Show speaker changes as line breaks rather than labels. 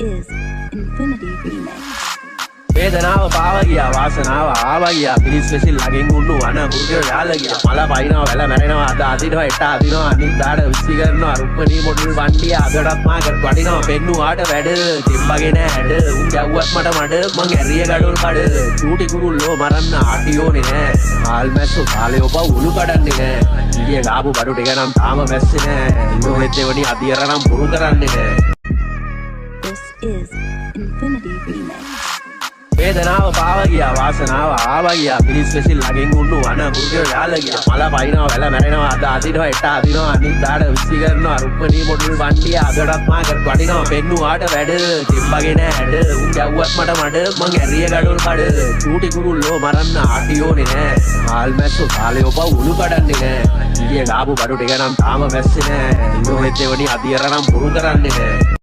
is Infinity Remix.
වේදනාව පාව ගියා වාසනාව ආවා ගියා පිලිස් වෙසිල් ළඟින් උන්නු අන මුර්ගය යාල ගියා මල පයින්නවා වැල මැරෙනවා අද අදිනවා එට අදිනවා අනිත් දාඩ විසි කරනවා රුක්මනී මොඩල් වන්ඩිය අදටත් මාකට වඩිනවා පෙන්නුවාට වැඩ තිබ්බගේ නෑ හැඩ උන් ගැව්වත් මට මඩ මං ඇරිය ගඩොල් කඩ චූටි කුරුල්ලෝ මරන්න ආටියෝනේ නෑ හාල් මැස්සෝ කාලේ ඔබ උළු කඩන්නේ නෑ ඊයේ ගාපු බඩු ටික නම් තාම මැස්සේ නෑ ඉන්නෝනෙත් දෙවනි අදියර නම් පුරු කරන්නේ නෑ.
This is Infinity Remix.
වේදනාව පාව ගියා වාසනාව ආවා ගියා පිලිස් වෙසිල් ළඟින් උන්නු අන මුර්ගය යාල ගියා මල පයින්නවා වැල මැරෙනවා අද අදිනවා එට අදිනවා අනිත් දාඩ විසි කරනවා රුක්මනී මොඩල් වන්ඩිය අදටත් මාකට වඩිනවා පෙන්නුවාට වැඩ තිබ්බගේ නෑ හැඩ උන් ගැව්වත් මට මඩ මං ඇරිය ගඩොල් කඩ චූටි කුරුල්ලෝ මරන්න ආටියෝනේ නෑ හාල් මැස්සෝ කාලේ ඔබ උළු කඩන්නේ නෑ ඊයේ ගාපු බඩු ටික නම් තාම මැස්සේ නෑ ඉන්නෝනෙත් දෙවනි අදියර නම් පුරු කරන්නේ නෑ.